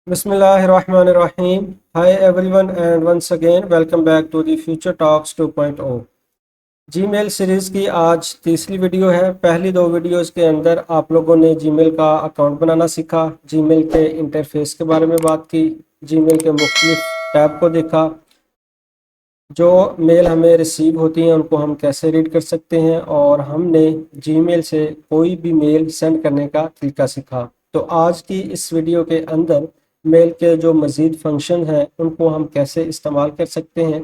Bismillahirrahmanirrahim. Hi everyone and once again welcome back to the Future Talks 2.0. Gmail series की आज तीसरी video है। पहली दो वीडियोस के अंदर आप लोगों ने जीमेल का अकाउंट बनाना सीखा, जीमेल के इंटरफेस के बारे में बात की, जीमेल के मुख्तलिफ टैब को देखा, जो मेल हमें रिसीव होती हैं उनको हम कैसे रीड कर सकते हैं, और हमने जीमेल से कोई भी मेल सेंड करने का तरीका सीखा। तो आज की इस वीडियो के अंदर मेल के जो मज़ीद फंक्शन हैं उनको हम कैसे इस्तेमाल कर सकते हैं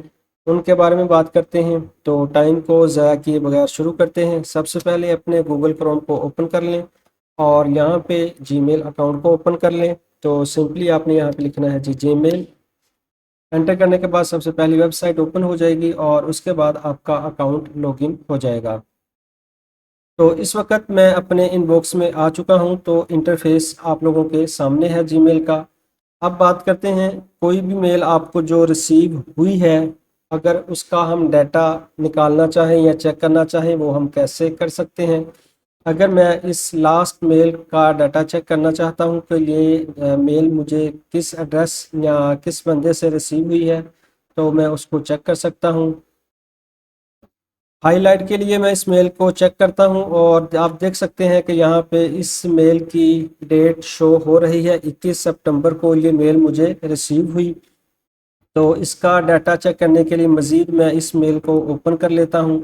उनके बारे में बात करते हैं। तो टाइम को ज़ाया किए बगैर शुरू करते हैं। सबसे पहले अपने गूगल क्रोम को ओपन कर लें और यहाँ पे जीमेल अकाउंट को ओपन कर लें। तो सिंपली आपने यहाँ पे लिखना है जी जीमेल। एंटर करने के बाद सबसे पहली वेबसाइट ओपन हो जाएगी और उसके बाद आपका अकाउंट लॉगिन हो जाएगा। तो इस वक्त मैं अपने इनबॉक्स में आ चुका हूं, तो इंटरफेस आप लोगों के सामने है जीमेल का। अब बात करते हैं, कोई भी मेल आपको जो रिसीव हुई है, अगर उसका हम डाटा निकालना चाहें या चेक करना चाहें वो हम कैसे कर सकते हैं। अगर मैं इस लास्ट मेल का डाटा चेक करना चाहता हूं कि ये मेल मुझे किस एड्रेस या किस बंदे से रिसीव हुई है, तो मैं उसको चेक कर सकता हूं। हाईलाइट के लिए मैं इस मेल को चेक करता हूं और आप देख सकते हैं कि यहाँ पे इस मेल की डेट शो हो रही है। 21 सितंबर को ये मेल मुझे रिसीव हुई। तो इसका डाटा चेक करने के लिए मज़ीद मैं इस मेल को ओपन कर लेता हूं।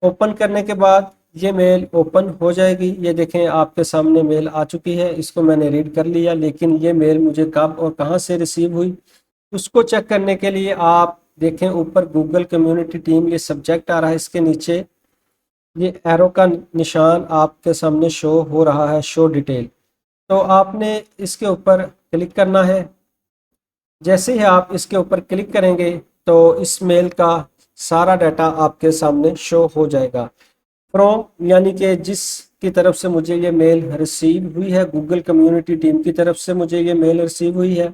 ओपन करने के बाद ये मेल ओपन हो जाएगी। ये देखें आपके सामने मेल आ चुकी है, इसको मैंने रीड कर लिया। लेकिन ये मेल मुझे कब और कहाँ से रिसीव हुई उसको चेक करने के लिए आप देखें ऊपर गूगल कम्युनिटी टीम, ये सब्जेक्ट आ रहा है, इसके नीचे ये एरो का निशान आपके सामने शो हो रहा है, शो डिटेल। तो आपने इसके ऊपर क्लिक करना है। जैसे ही आप इसके ऊपर क्लिक करेंगे तो इस मेल का सारा डाटा आपके सामने शो हो जाएगा। फ्रॉम यानी कि जिस की तरफ से मुझे ये मेल रिसीव हुई है, गूगल कम्युनिटी टीम की तरफ से मुझे ये मेल रिसीव हुई है।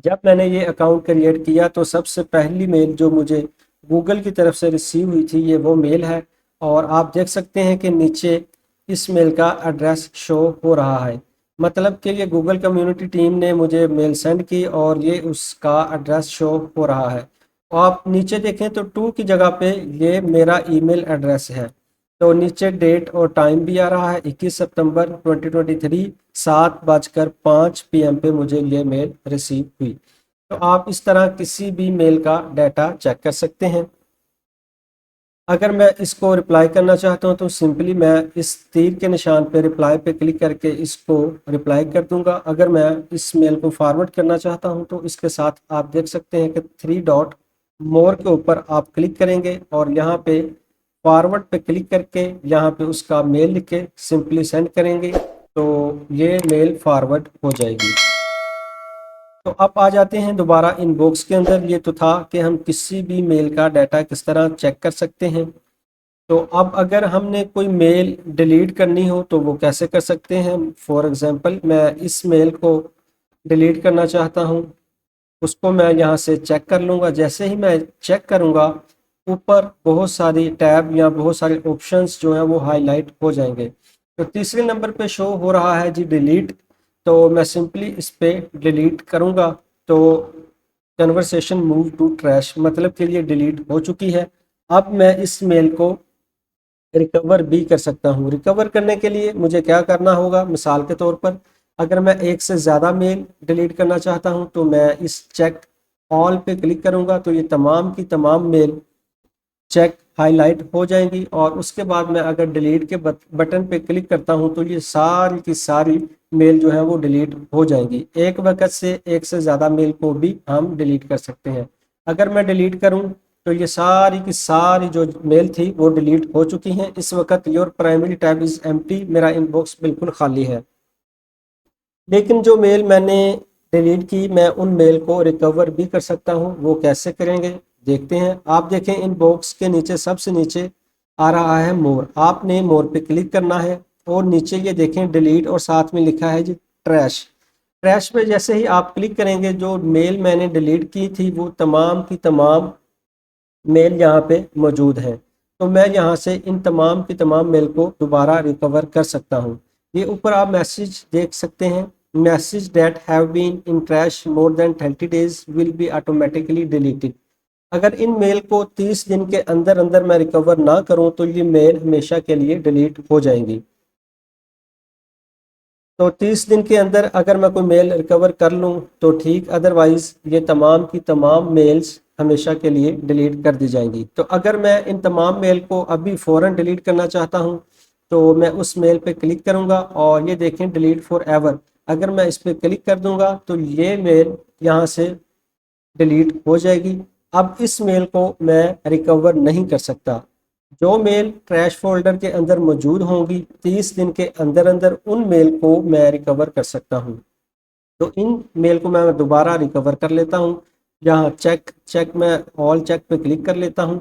जब मैंने ये अकाउंट क्रिएट किया तो सबसे पहली मेल जो मुझे गूगल की तरफ से रिसीव हुई थी ये वो मेल है। और आप देख सकते हैं कि नीचे इस मेल का एड्रेस शो हो रहा है, मतलब कि ये गूगल कम्युनिटी टीम ने मुझे मेल सेंड की और ये उसका एड्रेस शो हो रहा है। और आप नीचे देखें तो टू की जगह पे ये मेरा ईमेल एड्रेस है। तो नीचे डेट और टाइम भी आ रहा है, 21 सितंबर 2023 7:05 PM पे मुझे ये मेल रिसीव हुई। तो आप इस तरह किसी भी मेल का डाटा चेक कर सकते हैं। अगर मैं इसको रिप्लाई करना चाहता हूं तो सिंपली मैं इस तीर के निशान पे रिप्लाई पे क्लिक करके इसको रिप्लाई कर दूंगा। अगर मैं इस मेल को फॉरवर्ड करना चाहता हूं तो इसके साथ आप देख सकते हैं कि 3 डॉट मोर के ऊपर आप क्लिक करेंगे और यहाँ पे फॉरवर्ड पे क्लिक करके यहाँ पे उसका मेल लिख के सिंपली सेंड करेंगे तो ये मेल फॉरवर्ड हो जाएगी। तो अब आ जाते हैं दोबारा इनबॉक्स के अंदर। ये तो था कि हम किसी भी मेल का डाटा किस तरह चेक कर सकते हैं। तो अब अगर हमने कोई मेल डिलीट करनी हो तो वो कैसे कर सकते हैं। फॉर एग्जांपल मैं इस मेल को डिलीट करना चाहता हूँ, उसको मैं यहाँ से चेक कर लूँगा। जैसे ही मैं चेक करूँगा ऊपर बहुत सारी टैब या बहुत सारे ऑप्शंस जो हैं वो हाईलाइट हो जाएंगे। तो तीसरे नंबर पे शो हो रहा है जी डिलीट। तो मैं सिंपली इस पे डिलीट करूँगा तो कन्वर्सेशन मूव टू ट्रैश, मतलब कि ये डिलीट हो चुकी है। अब मैं इस मेल को रिकवर भी कर सकता हूँ। रिकवर करने के लिए मुझे क्या करना होगा, मिसाल के तौर पर अगर मैं एक से ज़्यादा मेल डिलीट करना चाहता हूँ तो मैं इस चेक ऑल पे क्लिक करूँगा तो ये तमाम की तमाम मेल चेक हाईलाइट हो जाएंगी। और उसके बाद मैं अगर डिलीट के बटन पे क्लिक करता हूं तो ये सारी की सारी मेल जो है वो डिलीट हो जाएंगी। एक वक्त से एक से ज़्यादा मेल को भी हम डिलीट कर सकते हैं। अगर मैं डिलीट करूं तो ये सारी की सारी जो मेल थी वो डिलीट हो चुकी हैं। इस वक्त your primary tab is empty, मेरा इनबॉक्स बिल्कुल खाली है। लेकिन जो मेल मैंने डिलीट की मैं उन मेल को रिकवर भी कर सकता हूँ। वो कैसे करेंगे देखते हैं। आप देखें इनबॉक्स के नीचे सबसे नीचे आ रहा है मोर, आपने मोर पे क्लिक करना है और नीचे ये देखें डिलीट और साथ में लिखा है जी ट्रैश। ट्रैश पे जैसे ही आप क्लिक करेंगे जो मेल मैंने डिलीट की थी वो तमाम की तमाम मेल यहाँ पे मौजूद है। तो मैं यहाँ से इन तमाम की तमाम मेल को दोबारा रिकवर कर सकता हूँ। ये ऊपर आप मैसेज देख सकते हैं message that have been in trash more than 30 days will be automatically deleted. अगर इन मेल को 30 दिन के अंदर अंदर मैं रिकवर ना करूं तो ये मेल हमेशा के लिए डिलीट हो जाएंगी। तो 30 दिन के अंदर अगर मैं कोई मेल रिकवर कर लूं तो ठीक, अदरवाइज ये तमाम की तमाम मेल्स हमेशा के लिए डिलीट कर दी जाएंगी। तो अगर मैं इन तमाम मेल को अभी फ़ौरन डिलीट करना चाहता हूं तो मैं उस मेल पे क्लिक करूंगा और ये देखें डिलीट फॉर एवर। अगर मैं इस पर क्लिक कर दूंगा तो ये मेल यहाँ से डिलीट हो जाएगी। अब इस मेल को मैं रिकवर नहीं कर सकता। जो मेल ट्रैश फोल्डर के अंदर मौजूद होंगी 30 दिन के अंदर अंदर उन मेल को मैं रिकवर कर सकता हूँ। तो इन मेल को मैं दोबारा रिकवर कर लेता हूँ। यहाँ चेक चेक मैं ऑल चेक पे क्लिक कर लेता हूँ।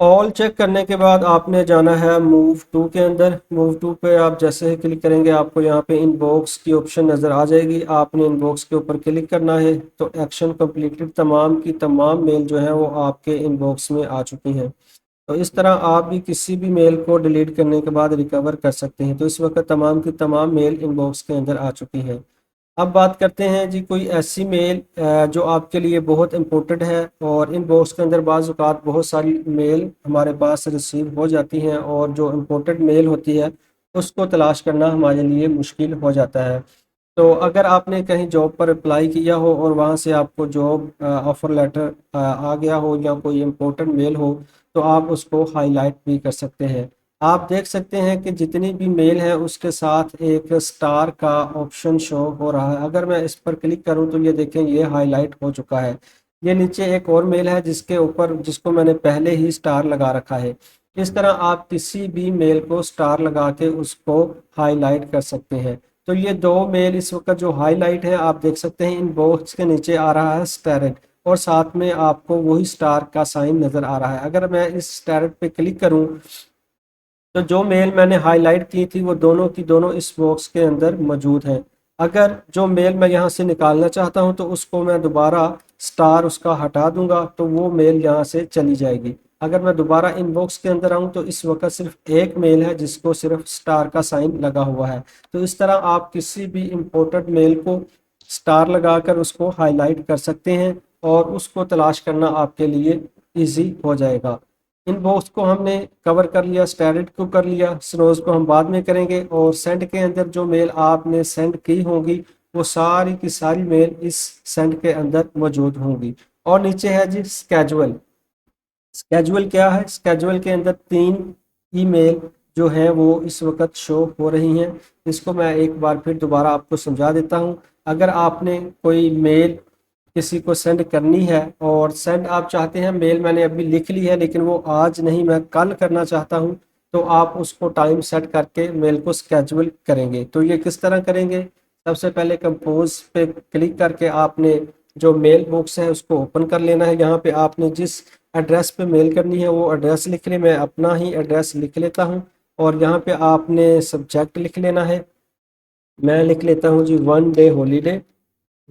ऑल चेक करने के बाद आपने जाना है मूव टू के अंदर। मूव टू पे आप जैसे ही क्लिक करेंगे आपको यहाँ पे इनबॉक्स की ऑप्शन नज़र आ जाएगी। आपने इनबॉक्स के ऊपर क्लिक करना है तो एक्शन कंप्लीटेड, तमाम की तमाम मेल जो है वो आपके इनबॉक्स में आ चुकी हैं। तो इस तरह आप भी किसी भी मेल को डिलीट करने के बाद रिकवर कर सकते हैं। तो इस वक्त तमाम की तमाम मेल इनबॉक्स के अंदर आ चुकी हैं। अब बात करते हैं जी कोई ऐसी मेल जो आपके लिए बहुत इम्पोर्टेंट है और इन बॉक्स के अंदर बाज़ औक़ात बहुत सारी मेल हमारे पास रिसीव हो जाती हैं और जो इम्पोर्टेंट मेल होती है उसको तलाश करना हमारे लिए मुश्किल हो जाता है। तो अगर आपने कहीं जॉब पर अप्लाई किया हो और वहाँ से आपको जॉब ऑफ़र लेटर आ गया हो या कोई इम्पोर्टेंट मेल हो तो आप उसको हाईलाइट भी कर सकते हैं। आप देख सकते हैं कि जितनी भी मेल है उसके साथ एक स्टार का ऑप्शन शो हो रहा है। अगर मैं इस पर क्लिक करूं तो ये देखें ये हाईलाइट हो चुका है। ये नीचे एक और मेल है जिसके ऊपर जिसको मैंने पहले ही स्टार लगा रखा है। इस तरह आप किसी भी मेल को स्टार लगा के उसको हाईलाइट कर सकते हैं। तो ये दो मेल इस वक्त जो हाईलाइट है आप देख सकते हैं इन बॉक्स के नीचे आ रहा है स्टारेट और साथ में आपको वही स्टार का साइन नज़र आ रहा है। अगर मैं इस स्टारेट पे क्लिक करूं तो जो मेल मैंने हाईलाइट की थी वो दोनों की दोनों इस बॉक्स के अंदर मौजूद हैं। अगर जो मेल मैं यहाँ से निकालना चाहता हूँ तो उसको मैं दोबारा स्टार उसका हटा दूंगा तो वो मेल यहाँ से चली जाएगी। अगर मैं दोबारा इनबॉक्स के अंदर आऊँ तो इस वक्त सिर्फ एक मेल है जिसको सिर्फ स्टार का साइन लगा हुआ है। तो इस तरह आप किसी भी इम्पोर्टेंट मेल को स्टार लगाकर उसको हाईलाइट कर सकते हैं और उसको तलाश करना आपके लिए ईजी हो जाएगा। इनबॉक्स को हमने कवर कर लिया, स्टैरिट को कर लिया, स्नोज को हम बाद में करेंगे और सेंड के अंदर जो मेल आपने सेंड की होगी वो सारी की सारी मेल इस सेंड के अंदर मौजूद होंगी। और नीचे है जी स्केजुअल। स्केजुअल क्या है? स्केजुअल के अंदर 3 ईमेल जो हैं वो इस वक्त शो हो रही हैं। इसको मैं एक बार फिर दोबारा आपको समझा देता हूँ। अगर आपने कोई मेल किसी को सेंड करनी है और सेंड आप चाहते हैं, मेल मैंने अभी लिख ली है लेकिन वो आज नहीं मैं कल करना चाहता हूँ, तो आप उसको टाइम सेट करके मेल को स्केजुअल करेंगे। तो ये किस तरह करेंगे? सबसे पहले कंपोज पे क्लिक करके आपने जो मेल बॉक्स है उसको ओपन कर लेना है। यहाँ पे आपने जिस एड्रेस पे मेल करनी है वो एड्रेस लिख ले। मैं अपना ही एड्रेस लिख लेता हूँ और यहाँ पे आपने सब्जेक्ट लिख लेना है। मैं लिख लेता हूँ जी 1 डे हॉलीडे।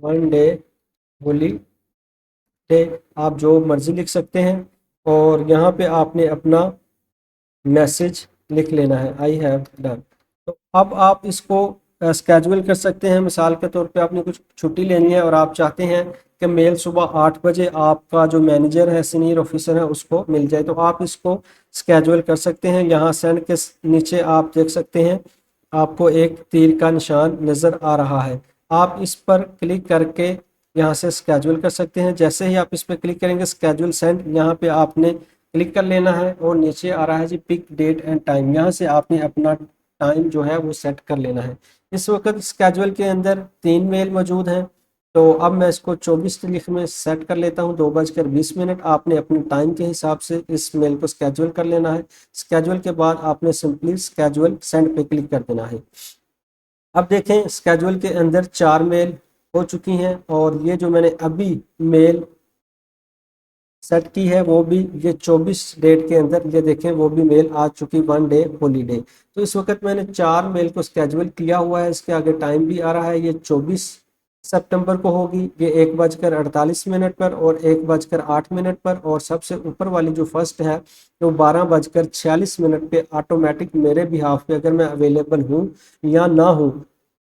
1 डे हॉलीडे आप जो मर्जी लिख सकते हैं और यहाँ पे आपने अपना मैसेज लिख लेना है आई हैव डन। तो अब आप इसको स्केजुअल कर सकते हैं। मिसाल के तौर पे आपने कुछ छुट्टी लेनी है और आप चाहते हैं कि मेल सुबह 8 बजे आपका जो मैनेजर है सीनियर ऑफिसर है उसको मिल जाए, तो आप इसको स्केजुअल कर सकते हैं। यहाँ सेंड के नीचे आप देख सकते हैं आपको एक तीर का निशान नज़र आ रहा है। आप इस पर क्लिक करके यहाँ से स्केजुअल कर सकते हैं। जैसे ही आप इस पर क्लिक करेंगे स्केजुअल सेंड, यहाँ पे आपने क्लिक कर लेना है और नीचे आ रहा है जी पिक डेट एंड टाइम। यहाँ से आपने अपना टाइम जो है वो सेट कर लेना है। इस वक्त स्केजुअल के अंदर 3 मेल मौजूद हैं। तो अब मैं इसको 24 तारीख में सेट कर लेता हूँ 2:20। आपने अपने टाइम के हिसाब से इस मेल को स्केजुअल कर लेना है। स्केजुअल के बाद आपने सिंपली स्केजुअल सेंड पे क्लिक कर देना है। अब देखें स्केजुअल के अंदर 4 मेल हो चुकी हैं और ये जो मैंने अभी मेल सेट की है वो भी ये 24 डेट के अंदर ये देखें वो भी मेल आ चुकी 1 डे हॉलीडे। तो इस वक्त मैंने 4 मेल को स्केजुअल किया हुआ है। इसके आगे टाइम भी आ रहा है, ये 24 सितंबर को होगी, ये 1:48 पर और 1:08 पर। और सबसे ऊपर वाली जो फर्स्ट है तो 12:46 पे ऑटोमेटिक मेरे बिहाफ पे अगर मैं अवेलेबल हूँ या ना हूँ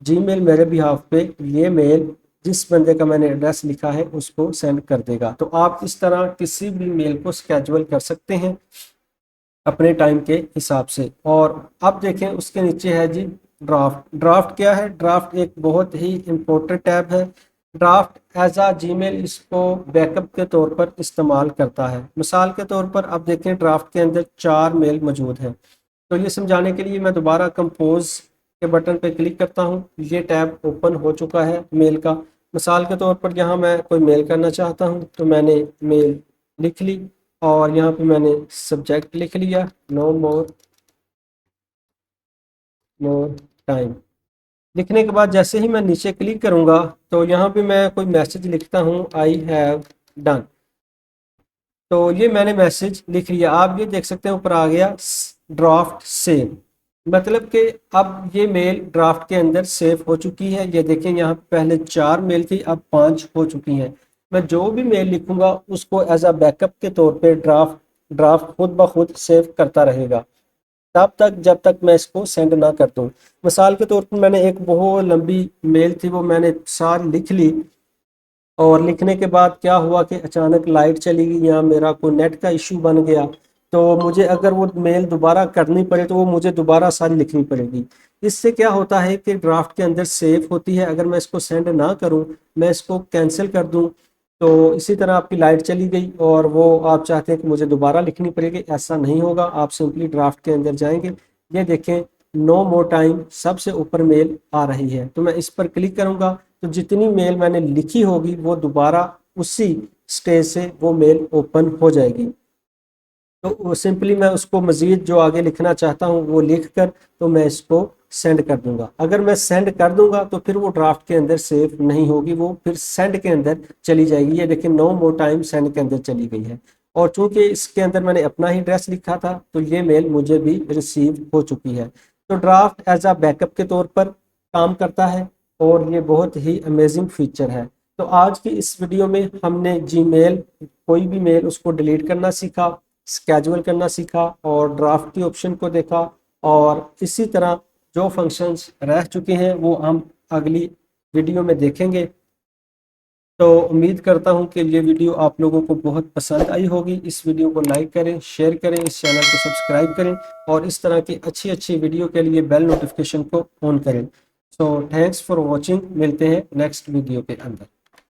जीमेल मेरे बिहाफ पे ये मेल जिस बंदे का मैंने एड्रेस लिखा है उसको सेंड कर देगा। तो आप इस तरह किसी भी मेल को स्केजुअल कर सकते हैं अपने टाइम के हिसाब से। और अब देखें उसके नीचे है जी ड्राफ्ट। ड्राफ्ट क्या है? ड्राफ्ट एक बहुत ही इम्पोर्टेंट टैब है। ड्राफ्ट एज आ जीमेल इसको बैकअप के तौर पर इस्तेमाल करता है। मिसाल के तौर पर अब देखें ड्राफ्ट के अंदर 4 मेल मौजूद हैं। तो ये समझाने के लिए मैं दोबारा कंपोज के बटन पर क्लिक करता हूँ। ये टैब ओपन हो चुका है मेल का। मिसाल के तौर पर यहाँ मैं कोई मेल करना चाहता हूँ तो मैंने मेल लिख ली और यहाँ पे मैंने सब्जेक्ट लिख लिया नो मोर टाइम। लिखने के बाद जैसे ही मैं नीचे क्लिक करूँगा तो यहाँ पे मैं कोई मैसेज लिखता हूँ आई हैव डन। तो ये मैंने मैसेज लिख लिया। आप ये देख सकते हैं ऊपर आ गया ड्राफ्ट सेव। मतलब कि अब ये मेल ड्राफ्ट के अंदर सेव हो चुकी है। ये देखें यहाँ पे पहले 4 मेल थी, अब 5 हो चुकी हैं। मैं जो भी मेल लिखूंगा उसको एज अ बैकअप के तौर पे ड्राफ्ट ड्राफ्ट खुद ब खुद सेव करता रहेगा तब तक जब तक मैं इसको सेंड ना कर दूं। मिसाल के तौर पर मैंने एक बहुत लंबी मेल थी वो मैंने सारी लिख ली और लिखने के बाद क्या हुआ कि अचानक लाइट चली गई या मेरा कोई नेट का इशू बन गया। तो मुझे अगर वो मेल दोबारा करनी पड़े तो वो मुझे दोबारा सारी लिखनी पड़ेगी। इससे क्या होता है कि ड्राफ्ट के अंदर सेव होती है। अगर मैं इसको सेंड ना करूं, मैं इसको कैंसिल कर दूं, तो इसी तरह आपकी लाइट चली गई और वो आप चाहते हैं कि मुझे दोबारा लिखनी पड़ेगी, ऐसा नहीं होगा। आप सिंपली ड्राफ्ट के अंदर जाएंगे, ये देखें नो मोर टाइम सबसे ऊपर मेल आ रही है। तो मैं इस पर क्लिक करूंगा तो जितनी मेल मैंने लिखी होगी वो दोबारा उसी स्टेज से वो मेल ओपन हो जाएगी। तो सिंपली मैं उसको मज़ीद जो आगे लिखना चाहता हूँ वो लिख कर तो मैं इसको सेंड कर दूंगा। अगर मैं सेंड कर दूंगा तो फिर वो ड्राफ्ट के अंदर सेव नहीं होगी, वो फिर सेंड के अंदर चली जाएगी। ये देखिए नो मोर टाइम सेंड के अंदर चली गई है। और चूंकि इसके अंदर मैंने अपना ही एड्रेस लिखा था तो ये मेल मुझे भी रिसीव हो चुकी है। तो ड्राफ्ट एज आ बैकअप के तौर पर काम करता है और ये बहुत ही अमेजिंग फीचर है। तो आज की इस वीडियो में हमने जीमेल कोई भी मेल उसको डिलीट करना सीखा, स्केजुअल करना सीखा और ड्राफ्ट की ऑप्शन को देखा। और इसी तरह जो फंक्शंस रह चुके हैं वो हम अगली वीडियो में देखेंगे। तो उम्मीद करता हूं कि ये वीडियो आप लोगों को बहुत पसंद आई होगी। इस वीडियो को लाइक करें, शेयर करें, इस चैनल को सब्सक्राइब करें और इस तरह की अच्छी अच्छी वीडियो के लिए बेल नोटिफिकेशन को ऑन करें। So thanks for watching. मिलते हैं नेक्स्ट वीडियो के अंदर।